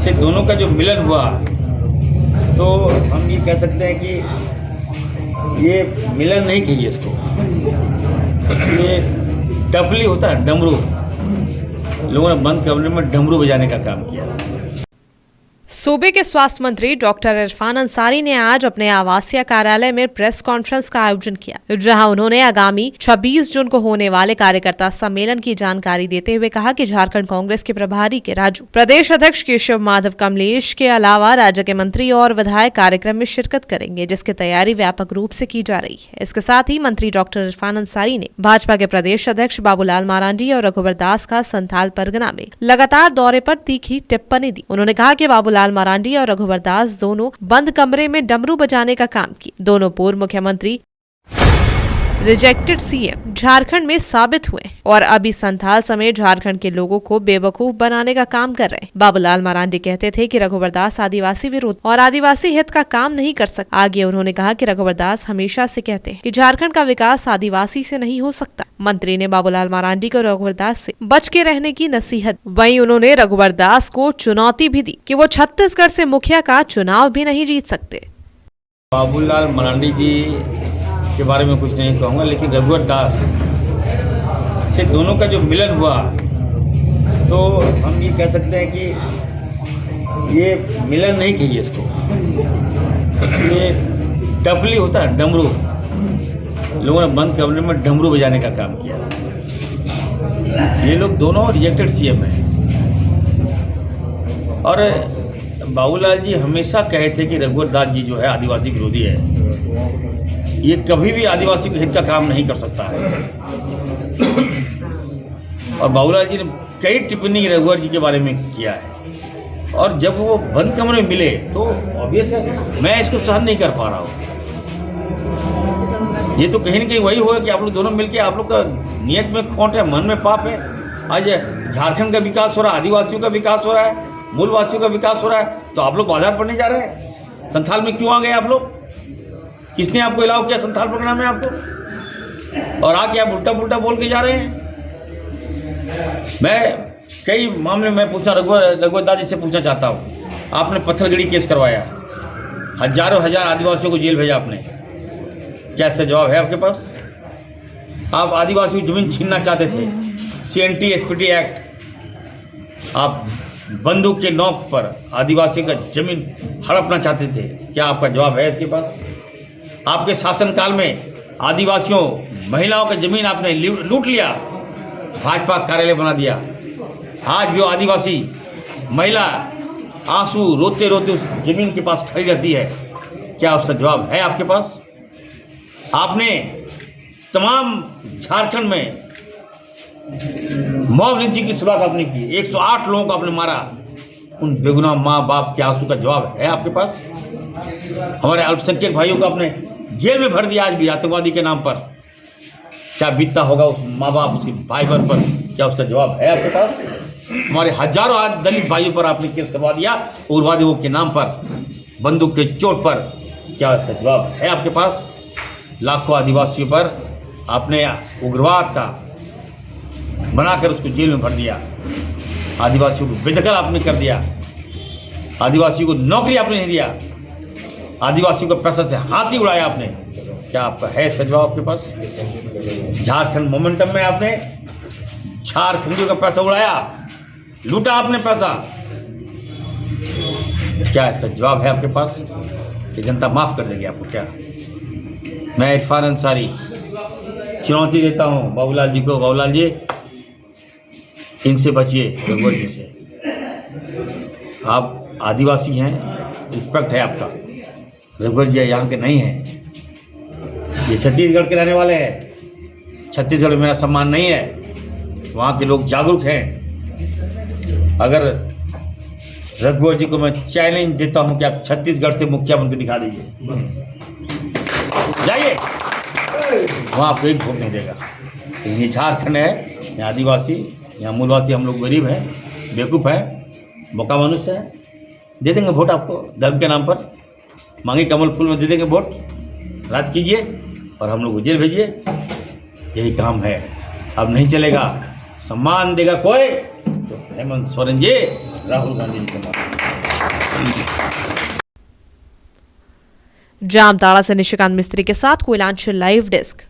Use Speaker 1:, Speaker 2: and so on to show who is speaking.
Speaker 1: से दोनों का जो मिलन हुआ तो हम ये कह सकते हैं कि ये मिलन नहीं कहिए इसको, ये डबली होता है डमरू। लोगों ने बंद कमरे में डमरू बजाने का काम किया।
Speaker 2: सूबे के स्वास्थ्य मंत्री डॉक्टर इरफान अंसारी ने आज अपने आवासीय कार्यालय में प्रेस कॉन्फ्रेंस का आयोजन किया, जहां उन्होंने आगामी 26 जून को होने वाले कार्यकर्ता सम्मेलन की जानकारी देते हुए कहा कि झारखंड कांग्रेस के प्रभारी के राजू, प्रदेश अध्यक्ष केशव माधव कमलेश के अलावा राज्य के मंत्री और विधायक कार्यक्रम में शिरकत करेंगे, जिसकी तैयारी व्यापक रूप से की जा रही है। इसके साथ ही मंत्री डॉक्टर इरफान अंसारी ने भाजपा के प्रदेश अध्यक्ष बाबूलाल मरांडी और रघुवर दास का संथाल परगना में लगातार दौरे पर तीखी टिप्पणी दी। उन्होंने कहा कि बाबूलाल मरांडी और रघुवर दास दोनों बंद कमरे में डमरू बजाने का काम किया। दोनों पूर्व मुख्यमंत्री रिजेक्टेड सीएम झारखंड में साबित हुए और अभी संथाल समेत झारखंड के लोगों को बेवकूफ बनाने का काम कर रहे हैं। बाबूलाल मरांडी कहते थे कि रघुवर दास आदिवासी विरोध और आदिवासी हित का काम नहीं कर सकता। आगे उन्होंने कहा कि रघुवर दास हमेशा से कहते हैं कि झारखंड का विकास आदिवासी से नहीं हो सकता। मंत्री ने बाबूलाल मरांडी को रघुवर दास से बच के रहने की नसीहत। वहीं उन्होंने रघुवर दास को चुनौती भी दी कि वो छत्तीसगढ़ से मुखिया का चुनाव भी नहीं जीत सकते।
Speaker 1: बाबूलाल मरांडी जी के बारे में कुछ नहीं कहूँगा, लेकिन रघुवर दास से दोनों का जो मिलन हुआ तो हम ये कह सकते हैं कि ये मिलन नहीं कहिए इसको, ये डबली होता है डमरू। लोगों ने बंद कमरे में डमरू बजाने का काम किया। ये लोग दोनों रिजेक्टेड सीएम हैं और बाबूलाल जी हमेशा कहे थे कि रघुवर दास जी जो है आदिवासी विरोधी है, ये कभी भी आदिवासी हित का काम नहीं कर सकता है। और बाबूलाल जी ने कई टिप्पणी रघुवर जी के बारे में किया है और जब वो बंद कमरे में मिले तो ऑब्वियस है मैं इसको सहन नहीं कर पा रहा हूँ। ये तो कहीं ना कहीं वही होगा कि आप लोग दोनों मिलके आप लोग का नियत में खोट है, मन में पाप है। आज झारखंड का विकास हो रहा है, आदिवासियों का विकास हो रहा है, मूलवासियों का विकास हो रहा है, तो आप लोग बाजार पड़ने जा रहे हैं। संथाल में क्यों आ गए आप लोग? किसने आपको अलाउ किया संथाल प्रोग्राम में आपको? और आके आप उल्टा पुल्टा बोल के जा रहे हैं। मैं कई मामले में पूछा रघुवर दास जी से पूछना चाहता हूँ, आपने पत्थरगड़ी केस करवाया, हजारों हजार आदिवासियों को जेल भेजा आपने, क्या ऐसा जवाब है आपके पास? आप आदिवासियों की जमीन छीनना चाहते थे, CNT SPT एक्ट, आप बंदूक के नोक पर आदिवासी का जमीन हड़पना चाहते थे, क्या आपका जवाब है इसके पास? आपके शासनकाल में आदिवासियों महिलाओं का जमीन आपने लूट लिया, भाजपा कार्यालय बना दिया। आज भी आदिवासी महिला आंसू रोते रोते उस जमीन के पास खड़ी रहती है, क्या उसका जवाब है आपके पास? आपने तमाम झारखंड में मॉब लिंचिंग की शुरुआत आपने की, 108 लोगों को आपने मारा, उन बेगुनाह माँ बाप के आंसू का जवाब है आपके पास? हमारे अल्पसंख्यक भाइयों को आपने जेल में भर दिया आज भी आतंकवादी के नाम पर, क्या बीतता होगा उस माँ बाप उसके भाई बहन पर, क्या उसका जवाब है आपके पास? हमारे हजारों दलित भाइयों पर आपने केस करवा दिया उग्रवादियों के नाम पर, बंदूक के चोट पर, क्या उसका जवाब है आपके पास? लाखों आदिवासियों पर आपने उग्रवाद का बनाकर उसको जेल में भर दिया, आदिवासियों को बेदखल आपने कर दिया, आदिवासियों को नौकरी आपने नहीं दिया, आदिवासियों को पैसा से हाथ ही उड़ाया आपने, क्या आपका है इसका जवाब आपके पास? झारखंड मोमेंटम में आपने झारखंडियों का पैसा उड़ाया, लूटा आपने पैसा, क्या इसका जवाब है आपके पास? कि जनता माफ कर देगी आपको क्या? मैं इरफान अंसारी चुनौती देता हूँ बाबूलाल जी को, बाबूलाल जी इनसे बचिए, रघुवर जी से। आप आदिवासी हैं, रिस्पेक्ट है आपका, रघुवर जी यहाँ के नहीं हैं, ये छत्तीसगढ़ के रहने वाले हैं। छत्तीसगढ़ में मेरा सम्मान नहीं है, वहाँ के लोग जागरूक हैं। अगर रघुवर जी को मैं चैलेंज देता हूँ कि आप छत्तीसगढ़ से मुखिया बनकर दिखा दीजिए, जाइए, वहाँ आपको एक वोट नहीं देगा। ये झारखंड है, यहाँ आदिवासी, यहाँ मूलवासी, हम लोग गरीब हैं, बेवकूफ़ हैं, बोका मनुष्य है, दे देंगे वोट आपको धर्म के नाम पर, मांगे कमल फूल में दे देंगे वोट, राज कीजिए और हम लोग को जेल भेजिए, यही काम है। अब नहीं चलेगा, सम्मान देगा कोई तो हेमंत सोरेन जी, राहुल गांधी जी के नाम।
Speaker 2: जामताड़ा से निशिकांत मिस्त्री के साथ कोयलांचल लाइव डेस्क।